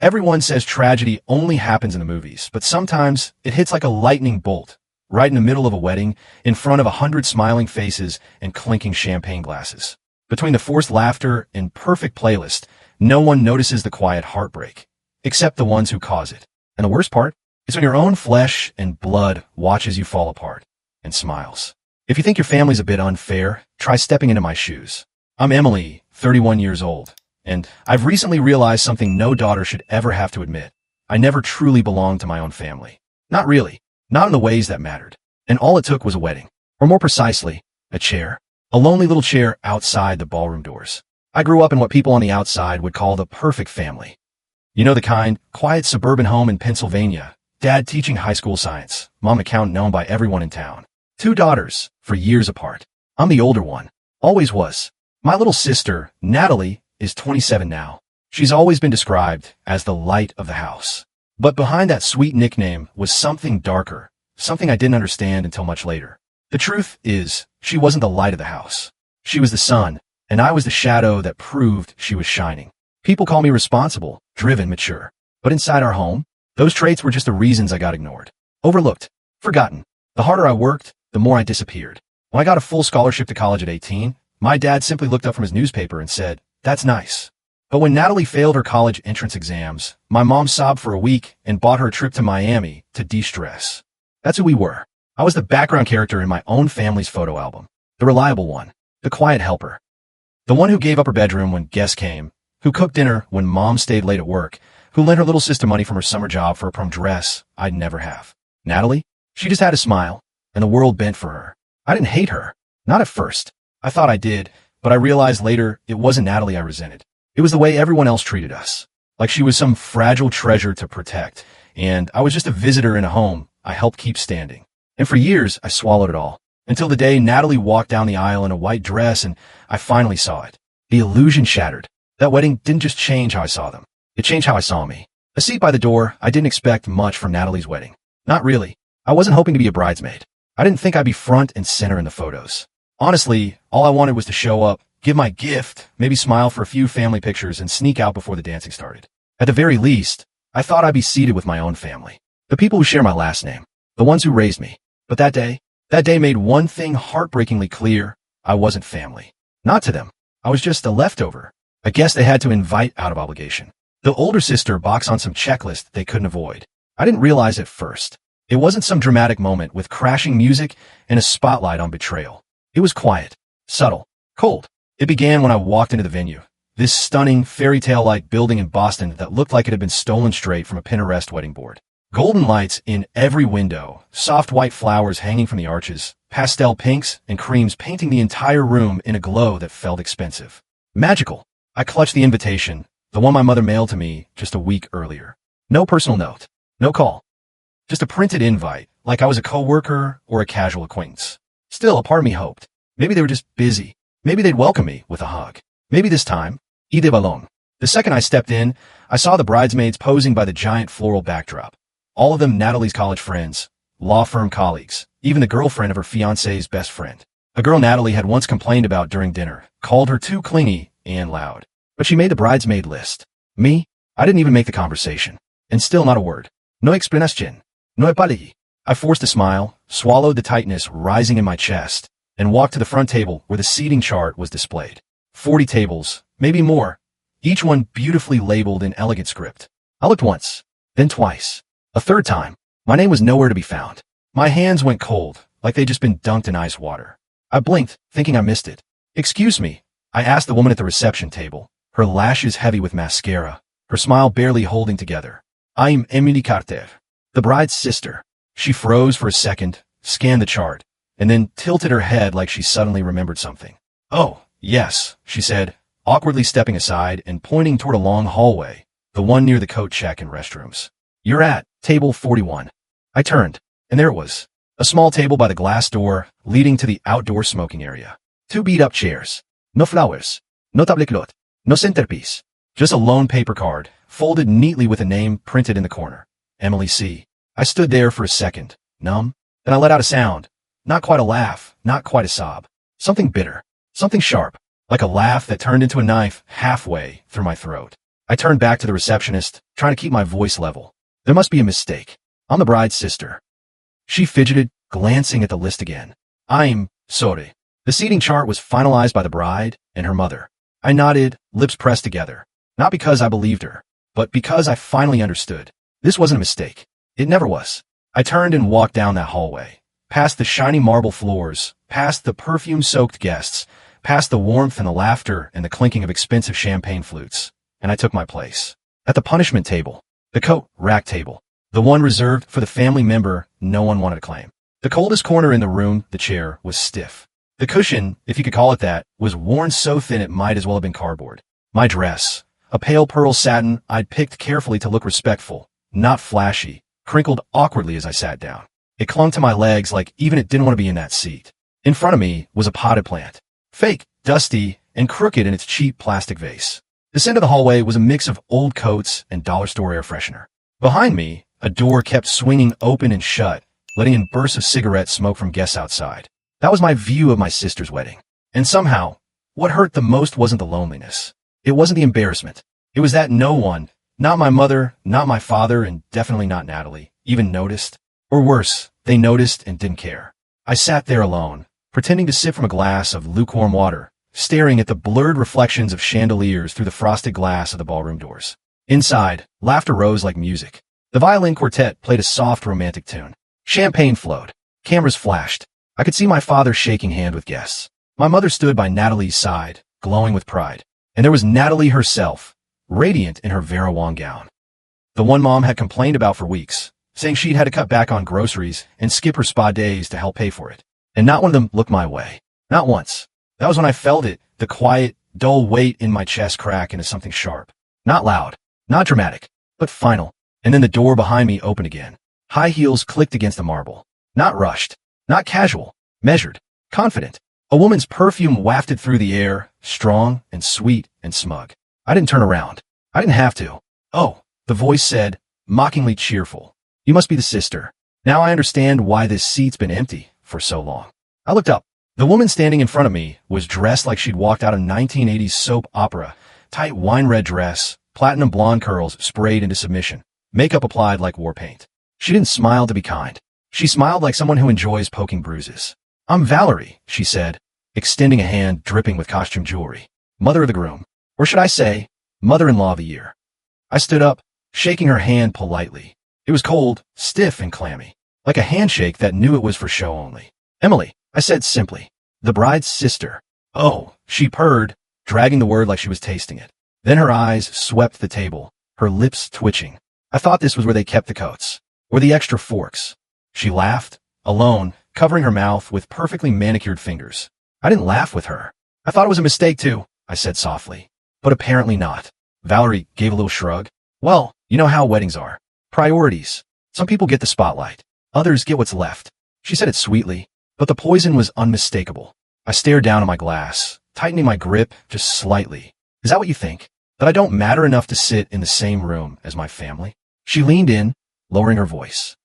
Everyone says tragedy only happens in the movies, but sometimes it hits like a lightning bolt, right in the middle of a wedding, in front of 100 smiling faces and clinking champagne glasses. Between the forced laughter and perfect playlist, no one notices the quiet heartbreak, except the ones who cause it. And the worst part is when your own flesh and blood watches you fall apart and smiles. If you think your family's a bit unfair, try stepping into my shoes. I'm Emily, 31 years old. And I've recently realized something no daughter should ever have to admit. I never truly belonged to my own family. Not really. Not in the ways that mattered. And all it took was a wedding. Or more precisely, a chair. A lonely little chair outside the ballroom doors. I grew up in what people on the outside would call the perfect family. You know the kind, quiet suburban home in Pennsylvania. Dad teaching high school science. Mom accountant known by everyone in town. 2 daughters, for years apart. I'm the older one. Always was. My little sister, Natalie, is 27 now. She's always been described as the light of the house. But behind that sweet nickname was something darker, something I didn't understand until much later. The truth is, she wasn't the light of the house. She was the sun, and I was the shadow that proved she was shining. People call me responsible, driven, mature. But inside our home, those traits were just the reasons I got ignored, overlooked, forgotten. The harder I worked, the more I disappeared. When I got a full scholarship to college at 18, my dad simply looked up from his newspaper and said, "That's nice." But when Natalie failed her college entrance exams, my mom sobbed for a week and bought her a trip to Miami to de-stress. That's who we were. I was the background character in my own family's photo album. The reliable one. The quiet helper. The one who gave up her bedroom when guests came. Who cooked dinner when mom stayed late at work. Who lent her little sister money from her summer job for a prom dress I'd never have. Natalie? She just had a smile, and the world bent for her. I didn't hate her. Not at first. I thought I did. But I realized later it wasn't Natalie I resented. It was the way everyone else treated us. Like she was some fragile treasure to protect, and I was just a visitor in a home I helped keep standing. And for years, I swallowed it all. Until the day Natalie walked down the aisle in a white dress and I finally saw it. The illusion shattered. That wedding didn't just change how I saw them. It changed how I saw me. A seat by the door, I didn't expect much from Natalie's wedding. Not really. I wasn't hoping to be a bridesmaid. I didn't think I'd be front and center in the photos. Honestly, all I wanted was to show up, give my gift, maybe smile for a few family pictures, and sneak out before the dancing started. At the very least, I thought I'd be seated with my own family. The people who share my last name. The ones who raised me. But that day made one thing heartbreakingly clear. I wasn't family. Not to them. I was just a leftover. A guest they had to invite out of obligation. The older sister box on some checklist they couldn't avoid. I didn't realize at first. It wasn't some dramatic moment with crashing music and a spotlight on betrayal. It was quiet, subtle, cold. It began when I walked into the venue. This stunning, fairy tale-like building in Boston that looked like it had been stolen straight from a Pinterest wedding board. Golden lights in every window, soft white flowers hanging from the arches, pastel pinks and creams painting the entire room in a glow that felt expensive. Magical. I clutched the invitation, the one my mother mailed to me just a week earlier. No personal note. No call. Just a printed invite, like I was a coworker or a casual acquaintance. Still, a part of me hoped. Maybe they were just busy. Maybe they'd welcome me with a hug. Maybe this time, y de balón. The second I stepped in, I saw the bridesmaids posing by the giant floral backdrop. All of them Natalie's college friends, law firm colleagues, even the girlfriend of her fiancé's best friend. A girl Natalie had once complained about during dinner, called her too clingy and loud. But she made the bridesmaid list. Me? I didn't even make the conversation. And still not a word. No explanación. No apology. I forced a smile, swallowed the tightness rising in my chest, and walked to the front table where the seating chart was displayed. 40 tables, maybe more, each one beautifully labeled in elegant script. I looked once, then twice. A third time, my name was nowhere to be found. My hands went cold, like they'd just been dunked in ice water. I blinked, thinking I missed it. "Excuse me," I asked the woman at the reception table, her lashes heavy with mascara, her smile barely holding together. "I'm Emily Carter, the bride's sister." She froze for a second, scanned the chart, and then tilted her head like she suddenly remembered something. "Oh, yes," she said, awkwardly stepping aside and pointing toward a long hallway, the one near the coat check and restrooms. "You're at table 41. I turned, and there it was. A small table by the glass door leading to the outdoor smoking area. 2 beat-up chairs. No flowers. No tablecloth. No centerpiece. Just a lone paper card, folded neatly with a name printed in the corner. Emily C. I stood there for a second, numb. Then I let out a sound. Not quite a laugh, not quite a sob. Something bitter. Something sharp. Like a laugh that turned into a knife halfway through my throat. I turned back to the receptionist, trying to keep my voice level. There must be a mistake. I'm the bride's sister. She fidgeted, glancing at the list again. I'm sorry. The seating chart was finalized by the bride and her mother. I nodded, lips pressed together. Not because I believed her, but because I finally understood. This wasn't a mistake. It never was. I turned and walked down that hallway, past the shiny marble floors, past the perfume-soaked guests, past the warmth and the laughter and the clinking of expensive champagne flutes, and I took my place. At the punishment table, the coat rack table, the one reserved for the family member no one wanted to claim. The coldest corner in the room, the chair, was stiff. The cushion, if you could call it that, was worn so thin it might as well have been cardboard. My dress, a pale pearl satin I'd picked carefully to look respectful, not flashy, crinkled awkwardly as I sat down. It clung to my legs like even it didn't want to be in that seat. In front of me was a potted plant. Fake, dusty, and crooked in its cheap plastic vase. The center of the hallway was a mix of old coats and dollar store air freshener. Behind me, a door kept swinging open and shut, letting in bursts of cigarette smoke from guests outside. That was my view of my sister's wedding. And somehow, what hurt the most wasn't the loneliness. It wasn't the embarrassment. It was that no one, not my mother, not my father, and definitely not Natalie, even noticed. Or worse, they noticed and didn't care. I sat there alone, pretending to sip from a glass of lukewarm water, staring at the blurred reflections of chandeliers through the frosted glass of the ballroom doors. Inside, laughter rose like music. The violin quartet played a soft romantic tune. Champagne flowed. Cameras flashed. I could see my father shaking hand with guests. My mother stood by Natalie's side, glowing with pride. And there was Natalie herself, radiant in her Vera Wang gown. The one Mom had complained about for weeks, saying she'd had to cut back on groceries and skip her spa days to help pay for it. And not one of them looked my way. Not once. That was when I felt it, the quiet, dull weight in my chest crack into something sharp. Not loud, not dramatic, but final. And then the door behind me opened again. High heels clicked against the marble. Not rushed, not casual, measured, confident. A woman's perfume wafted through the air, strong and sweet and smug. I didn't turn around. I didn't have to. Oh, the voice said, mockingly cheerful. You must be the sister. Now I understand why this seat's been empty for so long. I looked up. The woman standing in front of me was dressed like she'd walked out of 1980s soap opera. Tight wine red dress, platinum blonde curls sprayed into submission, makeup applied like war paint. She didn't smile to be kind. She smiled like someone who enjoys poking bruises. I'm Valerie, she said, extending a hand dripping with costume jewelry. Mother of the groom. Or should I say, mother-in-law of the year. I stood up, shaking her hand politely. It was cold, stiff, and clammy, like a handshake that knew it was for show only. Emily, I said simply, the bride's sister. Oh, she purred, dragging the word like she was tasting it. Then her eyes swept the table, her lips twitching. I thought this was where they kept the coats, or the extra forks. She laughed, alone, covering her mouth with perfectly manicured fingers. I didn't laugh with her. I thought it was a mistake too, I said softly. But apparently not. Valerie gave a little shrug. Well, you know how weddings are. Priorities. Some people get the spotlight. Others get what's left. She said it sweetly, but the poison was unmistakable. I stared down at my glass, tightening my grip just slightly. Is that what you think? That I don't matter enough to sit in the same room as my family? She leaned in, lowering her voice.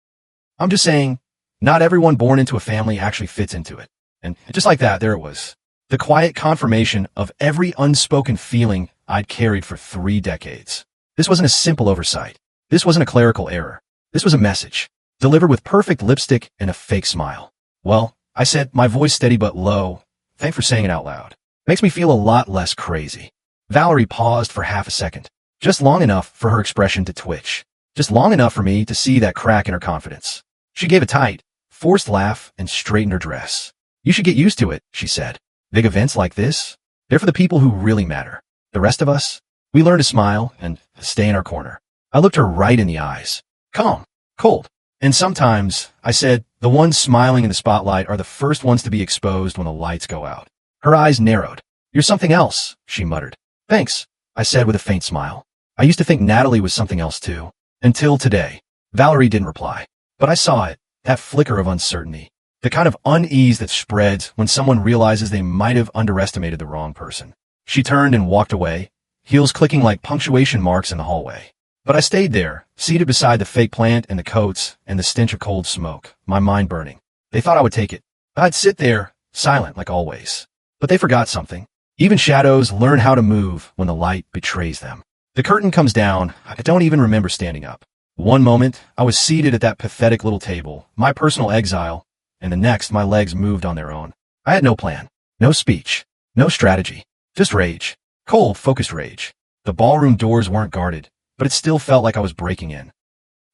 I'm just saying, not everyone born into a family actually fits into it. And just like that, there it was. The quiet confirmation of every unspoken feeling I'd carried for 3 decades. This wasn't a simple oversight. This wasn't a clerical error. This was a message, delivered with perfect lipstick and a fake smile. Well, I said, my voice steady but low. Thanks for saying it out loud. Makes me feel a lot less crazy. Valerie paused for half a second, just long enough for her expression to twitch, just long enough for me to see that crack in her confidence. She gave a tight, forced laugh and straightened her dress. You should get used to it, she said. Big events like this, they're for the people who really matter. The rest of us, we learn to smile and stay in our corner. I looked her right in the eyes. Calm, cold. And sometimes, I said, the ones smiling in the spotlight are the first ones to be exposed when the lights go out. Her eyes narrowed. You're something else, she muttered. Thanks, I said with a faint smile. I used to think Natalie was something else too. Until today. Valerie didn't reply. But I saw it, that flicker of uncertainty. The kind of unease that spreads when someone realizes they might have underestimated the wrong person. She turned and walked away, heels clicking like punctuation marks in the hallway. But I stayed there, seated beside the fake plant and the coats and the stench of cold smoke, my mind burning. They thought I would take it. I'd sit there, silent like always. But they forgot something. Even shadows learn how to move when the light betrays them. The The curtain comes down. I don't even remember standing up. One moment, I was seated at that pathetic little table, my personal exile, and the next, my legs moved on their own. I had no plan, no speech, no strategy, just rage. Cold, focused rage. The ballroom doors weren't guarded, but it still felt like I was breaking in.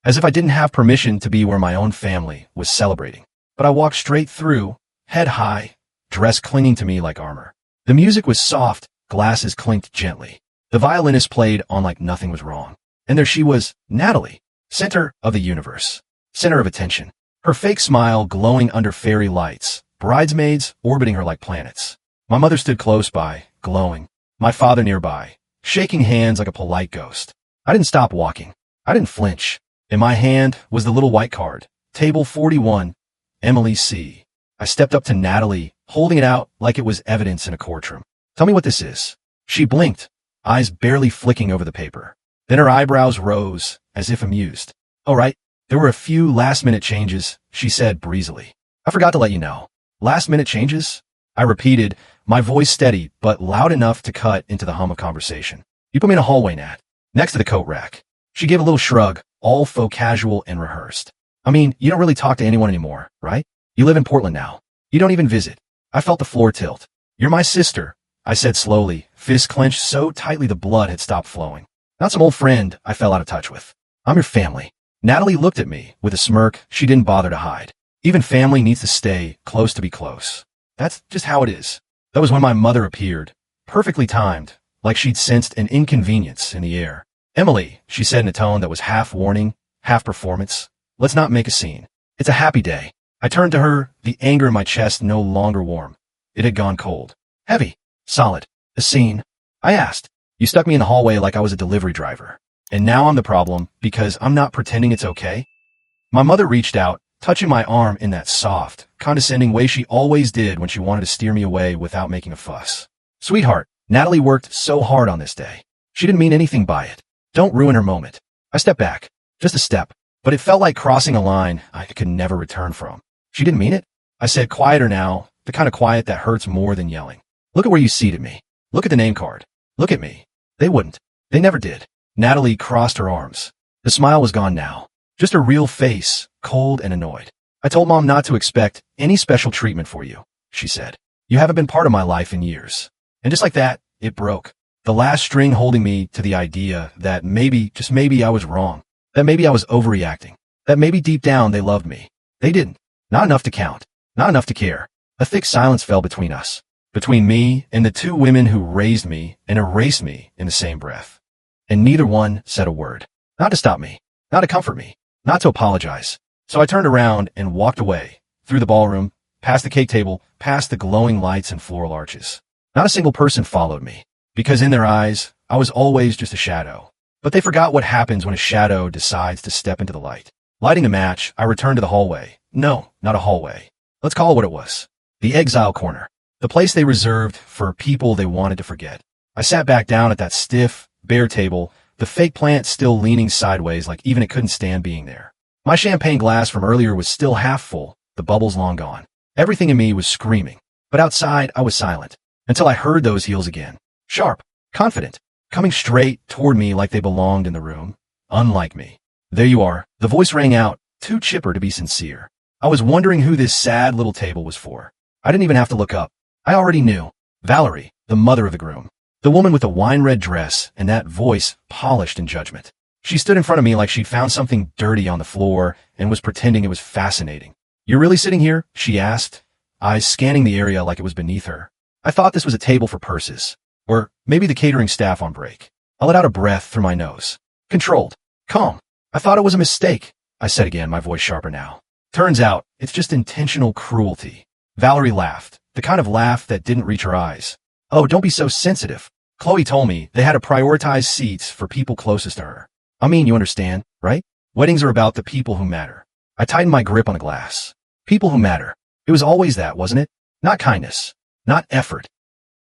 As if I didn't have permission to be where my own family was celebrating. But I walked straight through, head high, dress clinging to me like armor. The music was soft, glasses clinked gently. The violinist played on like nothing was wrong. And there she was, Natalie, center of the universe, center of attention. Her fake smile glowing under fairy lights, bridesmaids orbiting her like planets. My mother stood close by, glowing. My father nearby, shaking hands like a polite ghost. I didn't stop walking. I didn't flinch. In my hand was the little white card, table 41, Emily C. I stepped up to Natalie, holding it out like it was evidence in a courtroom. Tell me what this is. She blinked, eyes barely flicking over the paper. Then her eyebrows rose, as if amused. All right, there were a few last-minute changes, she said breezily. I forgot to let you know. Last-minute changes? I repeated, my voice steady, but loud enough to cut into the hum of conversation. You put me in a hallway, Nat, next to the coat rack. She gave a little shrug, all faux casual and rehearsed. I mean, you don't really talk to anyone anymore, right? You live in Portland now. You don't even visit. I felt the floor tilt. You're my sister, I said slowly, fists clenched so tightly the blood had stopped flowing. Not some old friend I fell out of touch with. I'm your family. Natalie looked at me with a smirk she didn't bother to hide. Even family needs to stay close to be close. That's just how it is. That was when my mother appeared, perfectly timed, like she'd sensed an inconvenience in the air. Emily, she said in a tone that was half warning, half performance, let's not make a scene. It's a happy day. I turned to her, the anger in my chest no longer warm. It had gone cold. Heavy. Solid. A scene? I asked. You stuck me in the hallway like I was a delivery driver. And now I'm the problem because I'm not pretending it's okay? My mother reached out, touching my arm in that soft, condescending way she always did when she wanted to steer me away without making a fuss. Sweetheart, Natalie worked so hard on this day. She didn't mean anything by it. Don't ruin her moment. I stepped back. Just a step. But it felt like crossing a line I could never return from. She didn't mean it? I said quieter now, the kind of quiet that hurts more than yelling. Look at where you seated me. Look at the name card. Look at me. They wouldn't. They never did. Natalie crossed her arms. The smile was gone now. Just her real face, cold and annoyed. I told Mom not to expect any special treatment for you, she said. You haven't been part of my life in years. And just like that, it broke. The last string holding me to the idea that maybe, just maybe I was wrong. That maybe I was overreacting. That maybe deep down they loved me. They didn't. Not enough to count. Not enough to care. A thick silence fell between us. Between me and the two women who raised me and erased me in the same breath. And neither one said a word. Not to stop me. Not to comfort me. Not to apologize. So I turned around and walked away, through the ballroom, past the cake table, past the glowing lights and floral arches. Not a single person followed me, because in their eyes, I was always just a shadow. But they forgot what happens when a shadow decides to step into the light. Lighting a match, I returned to the hallway. No, not a hallway. Let's call it what it was. The exile corner. The place they reserved for people they wanted to forget. I sat back down at that stiff, bare table, the fake plant still leaning sideways like even it couldn't stand being there. My champagne glass from earlier was still half full, the bubbles long gone. Everything in me was screaming. But outside, I was silent. Until I heard those heels again. Sharp, confident, coming straight toward me like they belonged in the room. Unlike me. There you are. The voice rang out, too chipper to be sincere. I was wondering who this sad little table was for. I didn't even have to look up. I already knew. Valerie, the mother of the groom. The woman with the wine-red dress and that voice polished in judgment. She stood in front of me like she'd found something dirty on the floor and was pretending it was fascinating. You're really sitting here? She asked, eyes scanning the area like it was beneath her. I thought this was a table for purses. Or maybe the catering staff on break. I let out a breath through my nose. Controlled. Calm. I thought it was a mistake, I said again, my voice sharper now. Turns out, it's just intentional cruelty. Valerie laughed, the kind of laugh that didn't reach her eyes. Oh, don't be so sensitive. Chloe told me they had to prioritize seats for people closest to her. I mean, you understand, right? Weddings are about the people who matter. I tightened my grip on the glass. People who matter. It was always that, wasn't it? Not kindness. Not effort.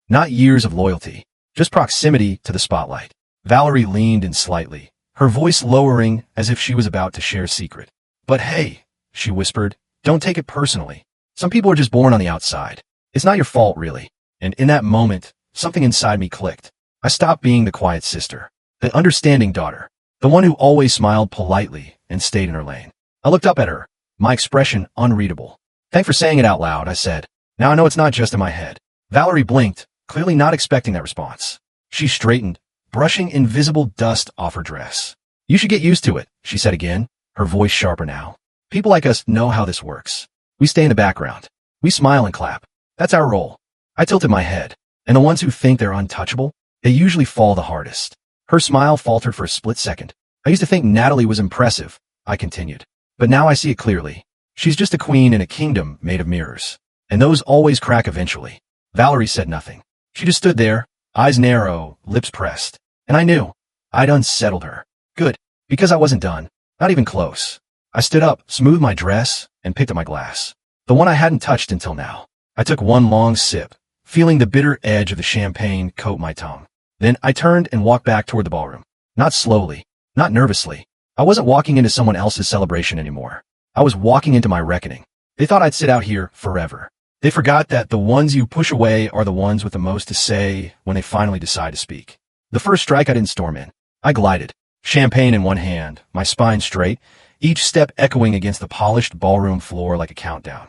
Not years of loyalty. Just proximity to the spotlight. Valerie leaned in slightly, her voice lowering as if she was about to share a secret. But hey, she whispered, don't take it personally. Some people are just born on the outside. It's not your fault, really. And in that moment, something inside me clicked. I stopped being the quiet sister. The understanding daughter. The one who always smiled politely and stayed in her lane. I looked up at her, my expression unreadable. Thanks for saying it out loud, I said. Now I know it's not just in my head. Valerie blinked, clearly not expecting that response. She straightened, brushing invisible dust off her dress. You should get used to it, she said again, her voice sharper now. People like us know how this works. We stay in the background. We smile and clap. That's our role. I tilted my head, and the ones who think they're untouchable, they usually fall the hardest. Her smile faltered for a split second. I used to think Natalie was impressive, I continued. But now I see it clearly. She's just a queen in a kingdom made of mirrors. And those always crack eventually. Valerie said nothing. She just stood there, eyes narrow, lips pressed. And I knew. I'd unsettled her. Good. Because I wasn't done. Not even close. I stood up, smoothed my dress, and picked up my glass. The one I hadn't touched until now. I took one long sip, feeling the bitter edge of the champagne coat my tongue. Then I turned and walked back toward the ballroom. Not slowly, not nervously. I wasn't walking into someone else's celebration anymore. I was walking into my reckoning. They thought I'd sit out here forever. They forgot that the ones you push away are the ones with the most to say when they finally decide to speak. The first strike I didn't storm in. I glided, champagne in one hand, my spine straight, each step echoing against the polished ballroom floor like a countdown.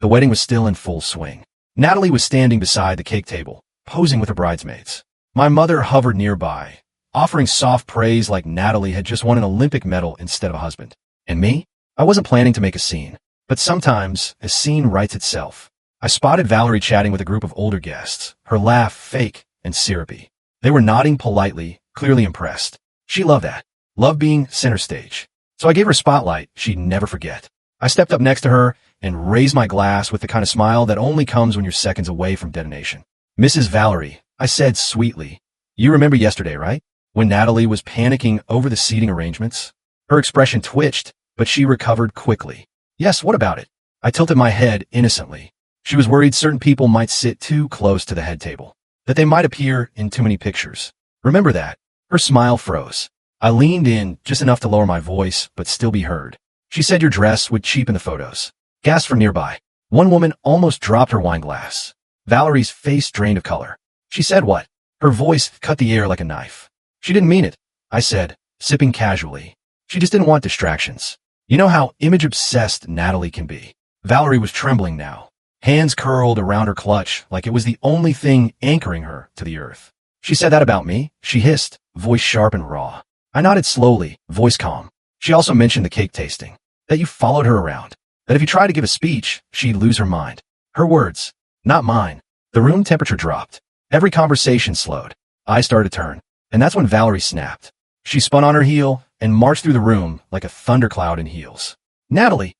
The wedding was still in full swing. Natalie was standing beside the cake table, posing with her bridesmaids. My mother hovered nearby, offering soft praise like Natalie had just won an Olympic medal instead of a husband. And me? I wasn't planning to make a scene. But sometimes, a scene writes itself. I spotted Valerie chatting with a group of older guests, her laugh fake and syrupy. They were nodding politely, clearly impressed. She loved that. Loved being center stage. So I gave her a spotlight she'd never forget. I stepped up next to her and raised my glass with the kind of smile that only comes when you're seconds away from detonation. Mrs. Valerie, I said sweetly, you remember yesterday, right? When Natalie was panicking over the seating arrangements? Her expression twitched, but she recovered quickly. Yes, what about it? I tilted my head innocently. She was worried certain people might sit too close to the head table, that they might appear in too many pictures. Remember that? Her smile froze. I leaned in just enough to lower my voice, but still be heard. She said your dress would cheapen the photos. Gasped from nearby. One woman almost dropped her wine glass. Valerie's face drained of color. She said what? Her voice cut the air like a knife. She didn't mean it, I said, sipping casually. She just didn't want distractions. You know how image-obsessed Natalie can be. Valerie was trembling now, hands curled around her clutch like it was the only thing anchoring her to the earth. She said that about me, she hissed, voice sharp and raw. I nodded slowly, voice calm. She also mentioned the cake tasting, that you followed her around, that if you tried to give a speech, she'd lose her mind. Her words, not mine. The room temperature dropped. Every conversation slowed. Eyes started to turn, and that's when Valerie snapped. She spun on her heel and marched through the room like a thundercloud in heels. Natalie!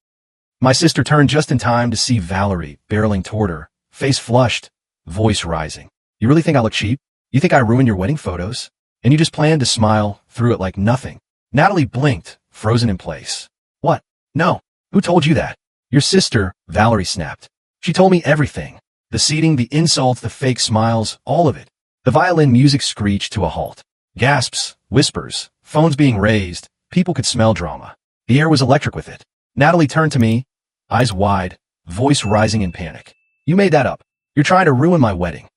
My sister turned just in time to see Valerie barreling toward her, face flushed, voice rising. You really think I look cheap? You think I ruined your wedding photos? And you just planned to smile through it like nothing? Natalie blinked, frozen in place. What? No. Who told you that? Your sister, Valerie snapped. She told me everything. The seating, the insults, the fake smiles, all of it. The violin music screeched to a halt. Gasps, whispers, phones being raised, people could smell drama. The air was electric with it. Natalie turned to me, eyes wide, voice rising in panic. You made that up. You're trying to ruin my wedding.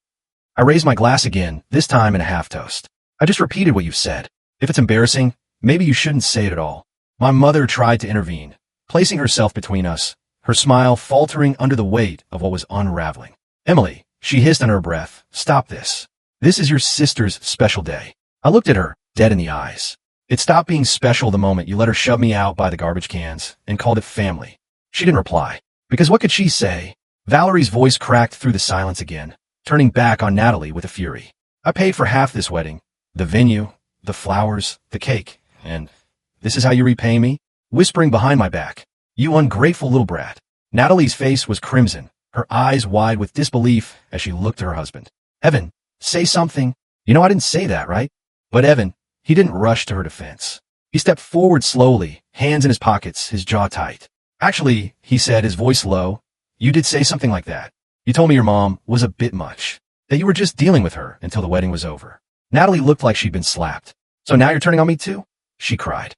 I raised my glass again, this time in a half toast. I just repeated what you said. If it's embarrassing, maybe you shouldn't say it at all. My mother tried to intervene, placing herself between us, her smile faltering under the weight of what was unraveling. Emily, she hissed under her breath, stop this. This is your sister's special day. I looked at her, dead in the eyes. It stopped being special the moment you let her shove me out by the garbage cans and called it family. She didn't reply. Because what could she say? Valerie's voice cracked through the silence again, turning back on Natalie with a fury. I paid for half this wedding. The venue, the flowers, the cake, and this is how you repay me? Whispering behind my back. You ungrateful little brat. Natalie's face was crimson, her eyes wide with disbelief as she looked at her husband. Evan, say something. You know I didn't say that, right? But Evan, he didn't rush to her defense. He stepped forward slowly, hands in his pockets, his jaw tight. Actually, he said, his voice low, you did say something like that. You told me your mom was a bit much, that you were just dealing with her until the wedding was over. Natalie looked like she'd been slapped. So now you're turning on me too? She cried.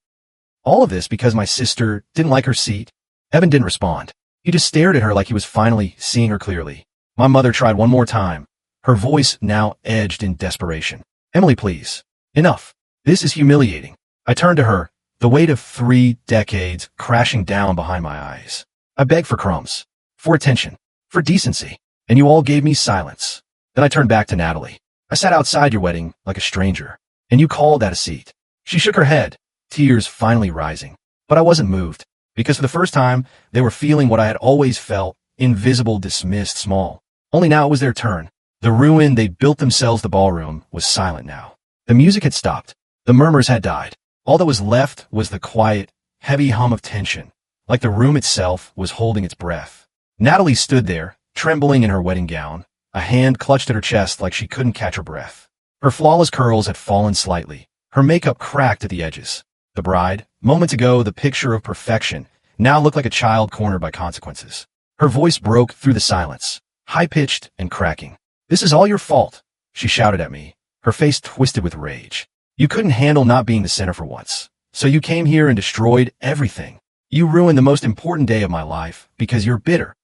All of this because my sister didn't like her seat? Evan didn't respond. He just stared at her like he was finally seeing her clearly. My mother tried one more time, her voice now edged in desperation. Emily, please. Enough. This is humiliating. I turned to her, the weight of 3 decades crashing down behind my eyes. I begged for crumbs, for attention, for decency, and you all gave me silence. Then I turned back to Natalie. I sat outside your wedding like a stranger, and you called at a seat. She shook her head, tears finally rising. But I wasn't moved, because for the first time, they were feeling what I had always felt, invisible, dismissed, small. Only now it was their turn. The ruin they'd built themselves, the ballroom, was silent now. The music had stopped. The murmurs had died. All that was left was the quiet, heavy hum of tension, like the room itself was holding its breath. Natalie stood there, trembling in her wedding gown, a hand clutched at her chest like she couldn't catch her breath. Her flawless curls had fallen slightly, her makeup cracked at the edges. The bride, moments ago the picture of perfection, now looked like a child cornered by consequences. Her voice broke through the silence, high-pitched and cracking. "This is all your fault," she shouted at me, her face twisted with rage. "You couldn't handle not being the center for once. So you came here and destroyed everything. You ruined the most important day of my life because you're bitter."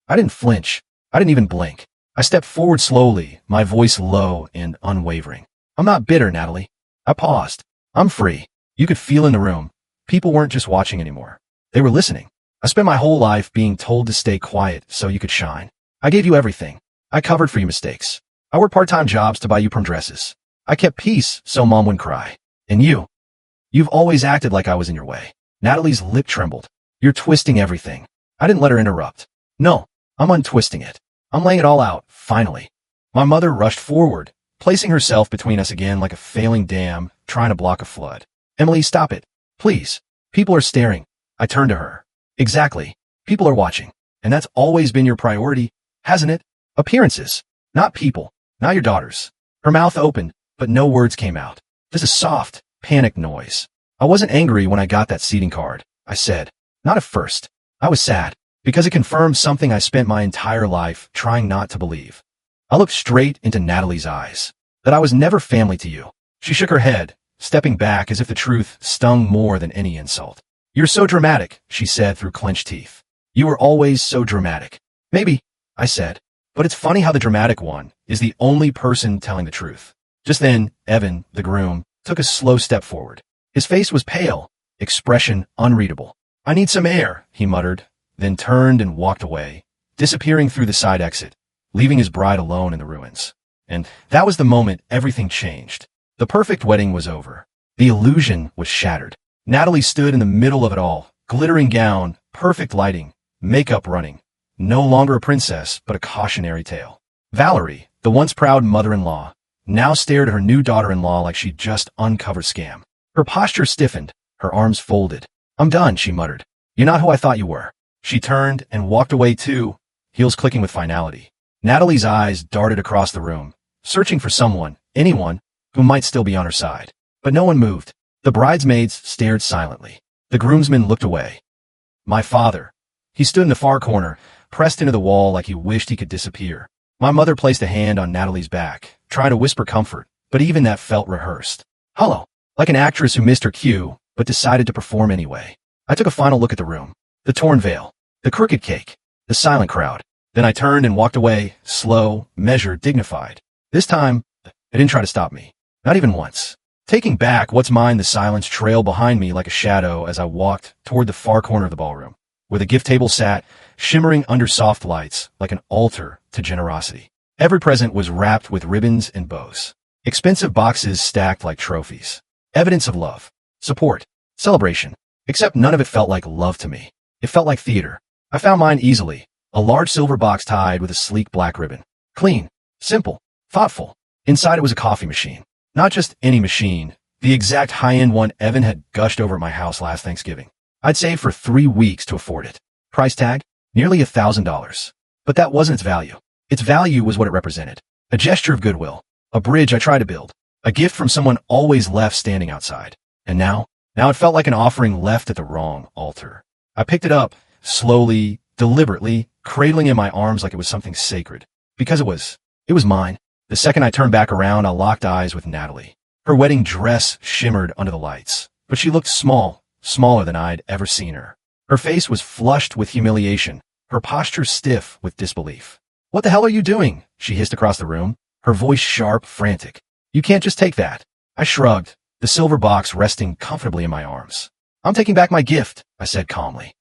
I didn't flinch. I didn't even blink. I stepped forward slowly, my voice low and unwavering. "I'm not bitter, Natalie." I paused. "I'm free." You could feel in the room. People weren't just watching anymore. They were listening. I spent my whole life being told to stay quiet so you could shine. I gave you everything. I covered for your mistakes. I worked part-time jobs to buy you prom dresses. I kept peace so mom wouldn't cry. And you've always acted like I was in your way. Natalie's lip trembled. "You're twisting everything." I didn't let her interrupt. "No, I'm untwisting it. I'm laying it all out, finally." My mother rushed forward, placing herself between us again like a failing dam trying to block a flood. "Emily, stop it. Please. People are staring." I turned to her. "Exactly. People are watching. And that's always been your priority, hasn't it? Appearances. Not people. Not your daughters." Her mouth opened, but no words came out. Just a soft, panicked noise. "I wasn't angry when I got that seating card," I said. "Not at first. I was sad, because it confirmed something I spent my entire life trying not to believe." I looked straight into Natalie's eyes. "That I was never family to you." She shook her head, stepping back as if the truth stung more than any insult. "You're so dramatic," she said through clenched teeth. "You were always so dramatic." "Maybe," I said. "But it's funny how the dramatic one is the only person telling the truth." Just then, Evan, the groom, took a slow step forward. His face was pale, expression unreadable. "I need some air," he muttered, then turned and walked away, disappearing through the side exit, leaving his bride alone in the ruins. And that was the moment everything changed. The perfect wedding was over. The illusion was shattered. Natalie stood in the middle of it all, glittering gown, perfect lighting, makeup running. No longer a princess, but a cautionary tale. Valerie, the once proud mother-in-law, now stared at her new daughter-in-law like she'd just uncovered scam. Her posture stiffened, her arms folded. "I'm done," she muttered. "You're not who I thought you were." She turned and walked away too, heels clicking with finality. Natalie's eyes darted across the room, searching for someone, anyone, who might still be on her side. But no one moved. The bridesmaids stared silently. The groomsmen looked away. My father. He stood in the far corner, pressed into the wall like he wished he could disappear. My mother placed a hand on Natalie's back, trying to whisper comfort, but even that felt rehearsed. Hollow, like an actress who missed her cue, but decided to perform anyway. I took a final look at the room. The torn veil, the crooked cake, the silent crowd. Then I turned and walked away, slow, measured, dignified. This time, they didn't try to stop me. Not even once. Taking back what's mine, the silence trailed behind me like a shadow as I walked toward the far corner of the ballroom, where the gift table sat, shimmering under soft lights like an altar to generosity. Every present was wrapped with ribbons and bows. Expensive boxes stacked like trophies. Evidence of love, support, celebration. Except none of it felt like love to me. It felt like theater. I found mine easily. A large silver box tied with a sleek black ribbon. Clean, simple, thoughtful. Inside it was a coffee machine. Not just any machine, the exact high-end one Evan had gushed over at my house last Thanksgiving. I'd saved for 3 weeks to afford it. Price tag? Nearly $1,000. But that wasn't its value. Its value was what it represented. A gesture of goodwill. A bridge I tried to build. A gift from someone always left standing outside. And now it felt like an offering left at the wrong altar. I picked it up, slowly, deliberately, cradling it in my arms like it was something sacred. Because it was mine. The second I turned back around, I locked eyes with Natalie. Her wedding dress shimmered under the lights, but she looked small, smaller than I'd ever seen her. Her face was flushed with humiliation, her posture stiff with disbelief. "What the hell are you doing?" she hissed across the room, her voice sharp, frantic. "You can't just take that." I shrugged, the silver box resting comfortably in my arms. I'm taking back my gift, I said calmly.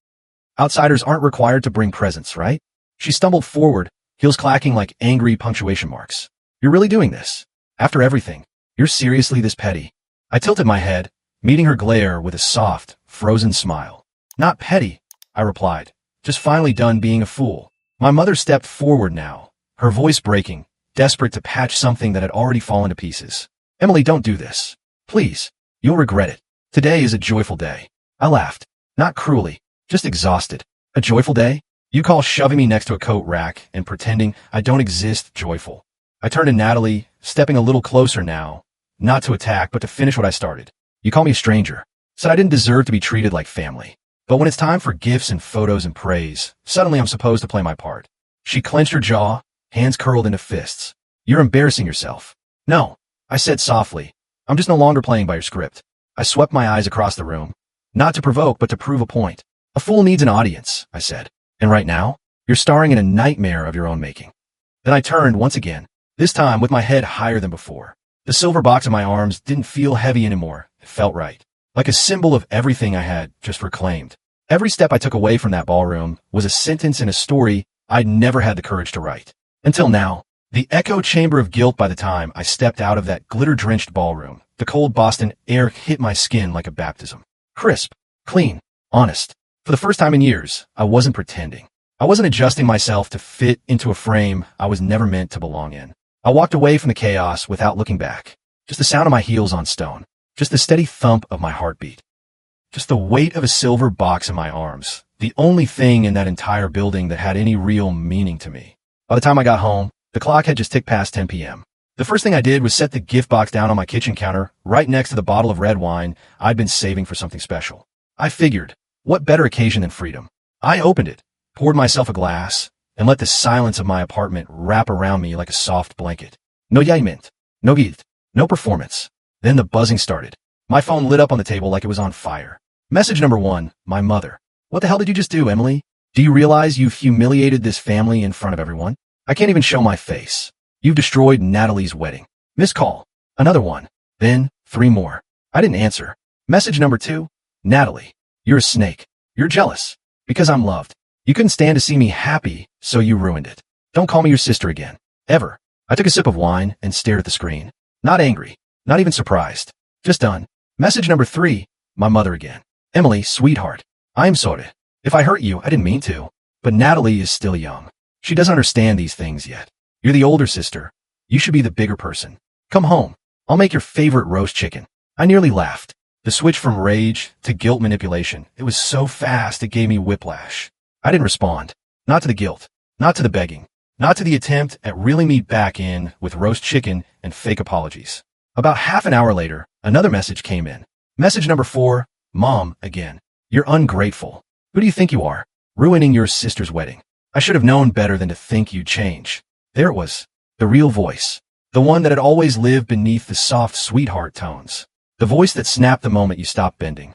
Outsiders aren't required to bring presents, right? She stumbled forward, heels clacking like angry punctuation marks. You're really doing this? After everything, you're seriously this petty? I tilted my head, meeting her glare with a soft, frozen smile. Not petty, I replied, just finally done being a fool. My mother stepped forward now, her voice breaking, desperate to patch something that had already fallen to pieces. Emily, don't do this. Please, you'll regret it. Today is a joyful day. I laughed, not cruelly, just exhausted. A joyful day? You call shoving me next to a coat rack and pretending I don't exist joyful. I turned to Natalie, stepping a little closer now, not to attack, but to finish what I started. You call me a stranger. Said I didn't deserve to be treated like family. But when it's time for gifts and photos and praise, suddenly I'm supposed to play my part. She clenched her jaw, hands curled into fists. You're embarrassing yourself. No, I said softly. I'm just no longer playing by your script. I swept my eyes across the room. Not to provoke, but to prove a point. A fool needs an audience, I said. And right now, you're starring in a nightmare of your own making. Then I turned once again, this time with my head higher than before. The silver box in my arms didn't feel heavy anymore. It felt right. Like a symbol of everything I had just reclaimed. Every step I took away from that ballroom was a sentence in a story I'd never had the courage to write. Until now, the echo chamber of guilt. By the time I stepped out of that glitter-drenched ballroom, the cold Boston air hit my skin like a baptism. Crisp, clean, honest. For the first time in years, I wasn't pretending. I wasn't adjusting myself to fit into a frame I was never meant to belong in. I walked away from the chaos without looking back. Just the sound of my heels on stone. Just the steady thump of my heartbeat. Just the weight of a silver box in my arms. The only thing in that entire building that had any real meaning to me. By the time I got home, the clock had just ticked past 10 p.m. The first thing I did was set the gift box down on my kitchen counter, right next to the bottle of red wine I'd been saving for something special. I figured, what better occasion than freedom? I opened it, poured myself a glass, and let the silence of my apartment wrap around me like a soft blanket. No jaiment, no gift, no performance. Then the buzzing started. My phone lit up on the table like it was on fire. Message number 1, my mother. What the hell did you just do, Emily? Do you realize you've humiliated this family in front of everyone? I can't even show my face. You've destroyed Natalie's wedding. Missed call. Another one. Then 3 more. I didn't answer. Message number 2, Natalie. You're a snake. You're jealous. Because I'm loved. You couldn't stand to see me happy, so you ruined it. Don't call me your sister again. Ever. I took a sip of wine and stared at the screen. Not angry. Not even surprised. Just done. Message number 3, my mother again. Emily, sweetheart. I'm sorry. If I hurt you, I didn't mean to. But Natalie is still young. She doesn't understand these things yet. You're the older sister. You should be the bigger person. Come home. I'll make your favorite roast chicken. I nearly laughed. The switch from rage to guilt manipulation. It was so fast it gave me whiplash. I didn't respond. Not to the guilt. Not to the begging. Not to the attempt at reeling me back in with roast chicken and fake apologies. About half an hour later, another message came in. Message number 4, Mom, again. You're ungrateful. Who do you think you are? Ruining your sister's wedding. I should have known better than to think you'd change. There it was. The real voice. The one that had always lived beneath the soft sweetheart tones. The voice that snapped the moment you stopped bending.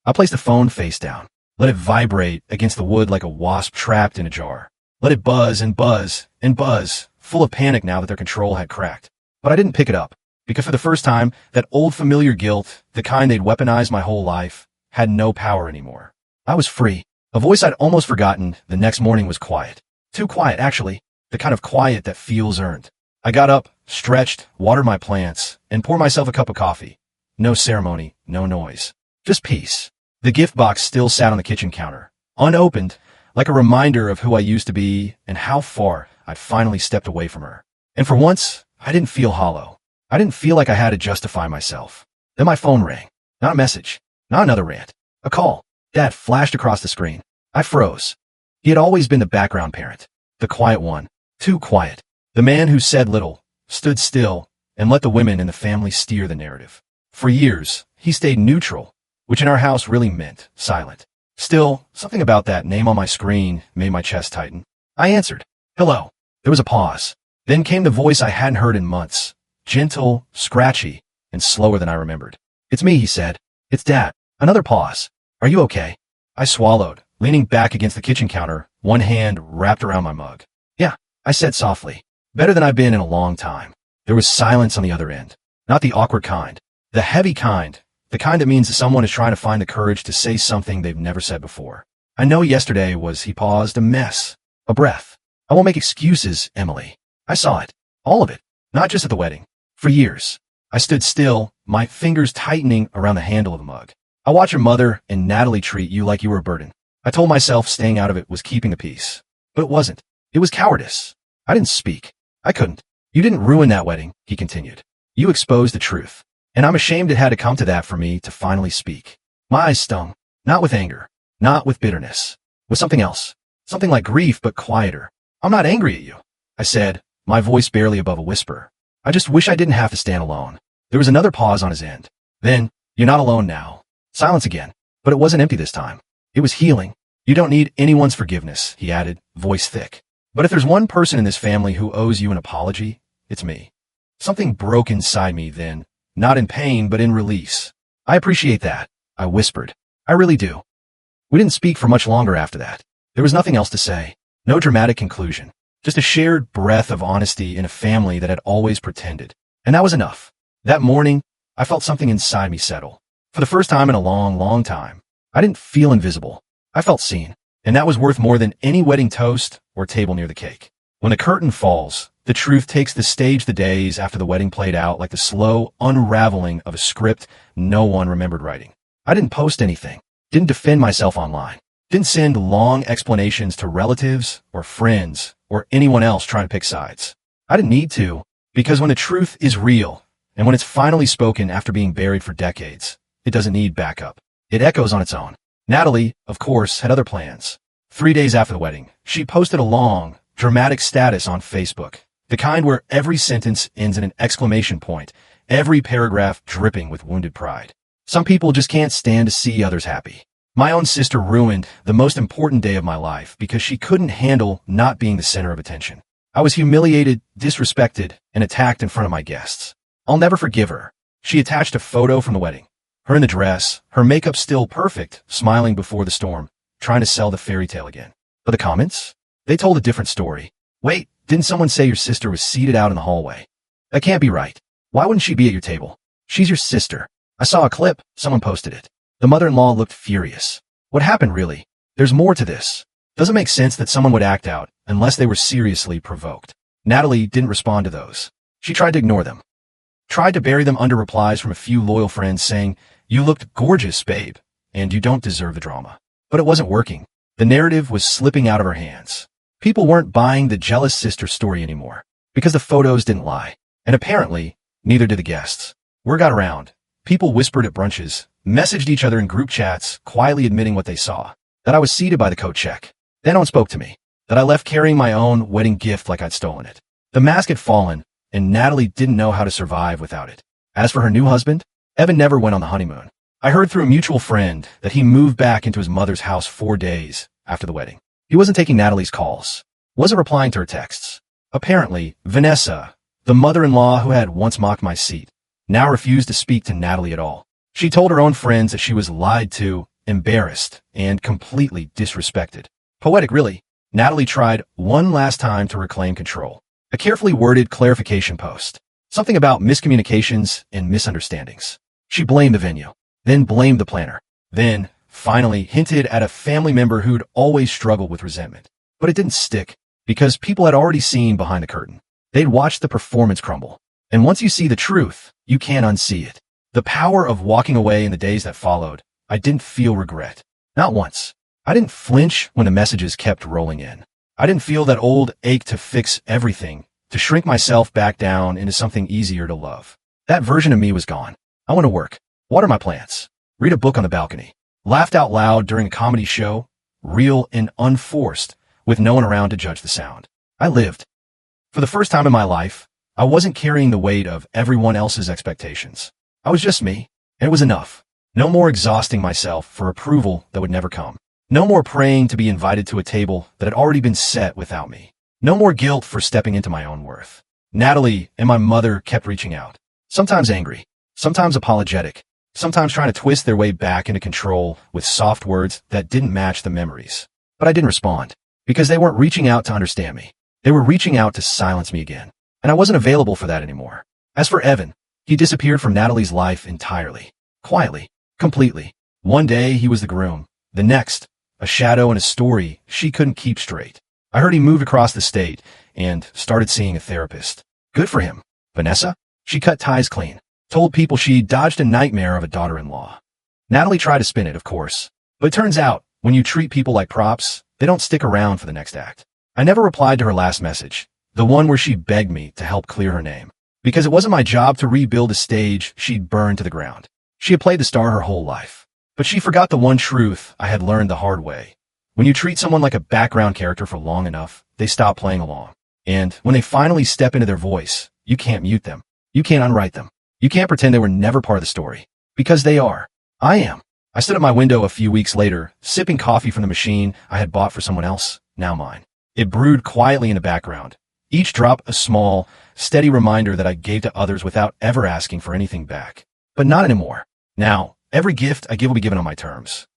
I placed the phone face down. Let it vibrate against the wood like a wasp trapped in a jar. Let it buzz and buzz and buzz, full of panic now that their control had cracked. But I didn't pick it up. Because for the first time, that old familiar guilt, the kind they'd weaponized my whole life, had no power anymore. I was free. A voice I'd almost forgotten the next morning was quiet. Too quiet, actually. The kind of quiet that feels earned. I got up, stretched, watered my plants, and poured myself a cup of coffee. No ceremony, no noise. Just peace. The gift box still sat on the kitchen counter, unopened, like a reminder of who I used to be and how far I'd finally stepped away from her. And for once, I didn't feel hollow. I didn't feel like I had to justify myself. Then my phone rang. Not a message. Not another rant. A call. Dad flashed across the screen. I froze. He had always been the background parent. The quiet one. Too quiet. The man who said little, stood still, and let the women in the family steer the narrative. For years, he stayed neutral, which in our house really meant silent. Still, something about that name on my screen made my chest tighten. I answered. Hello. There was a pause. Then came the voice I hadn't heard in months. Gentle, scratchy, and slower than I remembered. It's me, he said. It's Dad. Another pause. Are you okay? I swallowed, leaning back against the kitchen counter, one hand wrapped around my mug. Yeah, I said softly. Better than I've been in a long time. There was silence on the other end. Not the awkward kind. The heavy kind. The kind that means that someone is trying to find the courage to say something they've never said before. I know yesterday was, he paused, a mess. A breath. I won't make excuses, Emily. I saw it. All of it. Not just at the wedding. For years. I stood still, my fingers tightening around the handle of the mug. I watched your mother and Natalie treat you like you were a burden. I told myself staying out of it was keeping the peace. But it wasn't. It was cowardice. I didn't speak. I couldn't. You didn't ruin that wedding, he continued. You exposed the truth. And I'm ashamed it had to come to that for me to finally speak. My eyes stung. Not with anger. Not with bitterness. With something else. Something like grief, but quieter. I'm not angry at you, I said, my voice barely above a whisper. I just wish I didn't have to stand alone. There was another pause on his end. Then, you're not alone now. Silence again. But it wasn't empty this time. It was healing. You don't need anyone's forgiveness, he added, voice thick. But if there's one person in this family who owes you an apology, it's me. Something broke inside me then, not in pain, but in release. I appreciate that, I whispered. I really do. We didn't speak for much longer after that. There was nothing else to say. No dramatic conclusion. Just a shared breath of honesty in a family that had always pretended. And that was enough. That morning, I felt something inside me settle. For the first time in a long, long time. I didn't feel invisible. I felt seen. And that was worth more than any wedding toast or table near the cake. When the curtain falls, the truth takes the stage the days after the wedding played out like the slow unraveling of a script no one remembered writing. I didn't post anything. Didn't defend myself online. Didn't send long explanations to relatives or friends or anyone else trying to pick sides. I didn't need to, because when the truth is real, and when it's finally spoken after being buried for decades, it doesn't need backup. It echoes on its own. Natalie, of course, had other plans. 3 days after the wedding, she posted a long, dramatic status on Facebook, the kind where every sentence ends in an exclamation point, every paragraph dripping with wounded pride. Some people just can't stand to see others happy. My own sister ruined the most important day of my life because she couldn't handle not being the center of attention. I was humiliated, disrespected, and attacked in front of my guests. I'll never forgive her. She attached a photo from the wedding. Her in the dress, her makeup still perfect, smiling before the storm, trying to sell the fairy tale again. But the comments? They told a different story. Wait, didn't someone say your sister was seated out in the hallway? That can't be right. Why wouldn't she be at your table? She's your sister. I saw a clip, someone posted it. The mother-in-law looked furious. What happened really? There's more to this. Doesn't make sense that someone would act out unless they were seriously provoked. Natalie didn't respond to those. She tried to ignore them. Tried to bury them under replies from a few loyal friends saying, "You looked gorgeous, babe, and you don't deserve the drama." But it wasn't working. The narrative was slipping out of her hands. People weren't buying the jealous sister story anymore because the photos didn't lie. And apparently, neither did the guests. Word got around. People whispered at brunches, messaged each other in group chats, quietly admitting what they saw. That I was seated by the coat check. Then no one spoke to me. That I left carrying my own wedding gift like I'd stolen it. The mask had fallen, and Natalie didn't know how to survive without it. As for her new husband, Evan never went on the honeymoon. I heard through a mutual friend that he moved back into his mother's house 4 days after the wedding. He wasn't taking Natalie's calls. Wasn't replying to her texts. Apparently, Vanessa, the mother-in-law who had once mocked my seat, now refused to speak to Natalie at all. She told her own friends that she was lied to, embarrassed, and completely disrespected. Poetic, really. Natalie tried one last time to reclaim control. A carefully worded clarification post. Something about miscommunications and misunderstandings. She blamed the venue, then blamed the planner, then, finally, hinted at a family member who'd always struggled with resentment. But it didn't stick, because people had already seen behind the curtain. They'd watched the performance crumble. And once you see the truth, you can't unsee it. The power of walking away in the days that followed, I didn't feel regret. Not once. I didn't flinch when the messages kept rolling in. I didn't feel that old ache to fix everything, to shrink myself back down into something easier to love. That version of me was gone. I went to work, water my plants, read a book on the balcony, laughed out loud during a comedy show, real and unforced, with no one around to judge the sound. I lived. For the first time in my life, I wasn't carrying the weight of everyone else's expectations. I was just me, and it was enough. No more exhausting myself for approval that would never come. No more praying to be invited to a table that had already been set without me. No more guilt for stepping into my own worth. Natalie and my mother kept reaching out. Sometimes angry, sometimes apologetic, sometimes trying to twist their way back into control with soft words that didn't match the memories. But I didn't respond, because they weren't reaching out to understand me. They were reaching out to silence me again. And I wasn't available for that anymore. As for Evan, He disappeared from Natalie's life entirely. Quietly. Completely. One day, he was the groom. The next, a shadow and a story she couldn't keep straight. I heard he moved across the state and started seeing a therapist. Good for him. Vanessa? She cut ties clean. Told people she dodged a nightmare of a daughter-in-law. Natalie tried to spin it, of course. But it turns out, when you treat people like props, they don't stick around for the next act. I never replied to her last message, the one where she begged me to help clear her name. Because it wasn't my job to rebuild a stage she'd burned to the ground. She had played the star her whole life. But she forgot the one truth I had learned the hard way. When you treat someone like a background character for long enough, they stop playing along. And when they finally step into their voice, you can't mute them. You can't unwrite them. You can't pretend they were never part of the story. Because they are. I am. I stood at my window a few weeks later, sipping coffee from the machine I had bought for someone else, now mine. It brewed quietly in the background. Each drop a small, steady reminder that I gave to others without ever asking for anything back. But not anymore. Now, every gift I give will be given on my terms.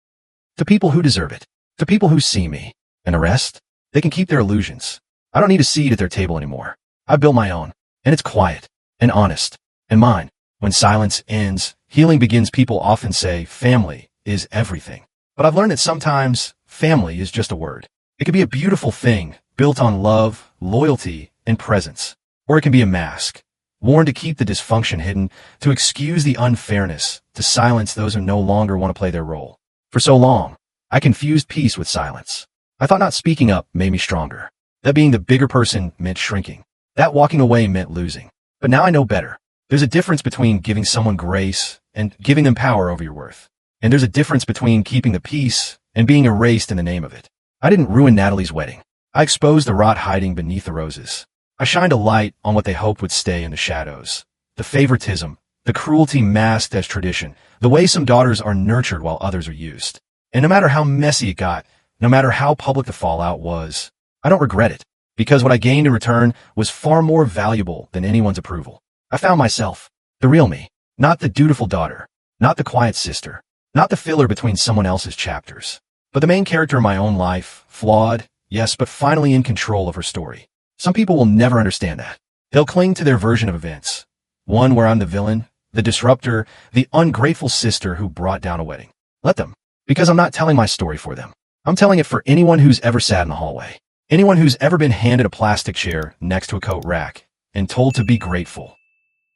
To people who deserve it. To people who see me. And the rest? They can keep their illusions. I don't need a seat at their table anymore. I built my own. And it's quiet. And honest. And mine. When silence ends, healing begins. People often say family is everything. But I've learned that sometimes family is just a word. It can be a beautiful thing, built on love, loyalty, and presence. Or it can be a mask, worn to keep the dysfunction hidden, to excuse the unfairness, to silence those who no longer want to play their role. For so long, I confused peace with silence. I thought not speaking up made me stronger. That being the bigger person meant shrinking. That walking away meant losing. But now I know better. There's a difference between giving someone grace and giving them power over your worth. And there's a difference between keeping the peace and being erased in the name of it. I didn't ruin Natalie's wedding. I exposed the rot hiding beneath the roses. I shined a light on what they hoped would stay in the shadows. The favoritism, the cruelty masked as tradition, the way some daughters are nurtured while others are used. And no matter how messy it got, no matter how public the fallout was, I don't regret it, because what I gained in return was far more valuable than anyone's approval. I found myself, the real me, not the dutiful daughter, not the quiet sister, not the filler between someone else's chapters, but the main character in my own life, flawed, yes, but finally in control of her story. Some people will never understand that. They'll cling to their version of events. One where I'm the villain, the disruptor, the ungrateful sister who brought down a wedding. Let them, because I'm not telling my story for them. I'm telling it for anyone who's ever sat in the hallway. Anyone who's ever been handed a plastic chair next to a coat rack and told to be grateful.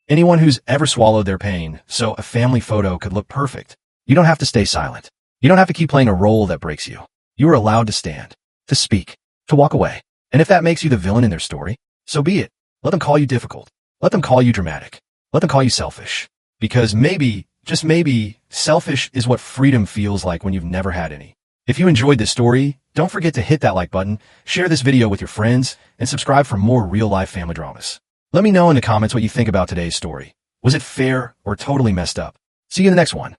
Anyone who's ever swallowed their pain so a family photo could look perfect. You don't have to stay silent. You don't have to keep playing a role that breaks you. You are allowed to stand, to speak, to walk away. And if that makes you the villain in their story, so be it. Let them call you difficult. Let them call you dramatic. Let them call you selfish. Because maybe, just maybe, selfish is what freedom feels like when you've never had any. If you enjoyed this story, don't forget to hit that like button, share this video with your friends, and subscribe for more real-life family dramas. Let me know in the comments what you think about today's story. Was it fair or totally messed up? See you in the next one.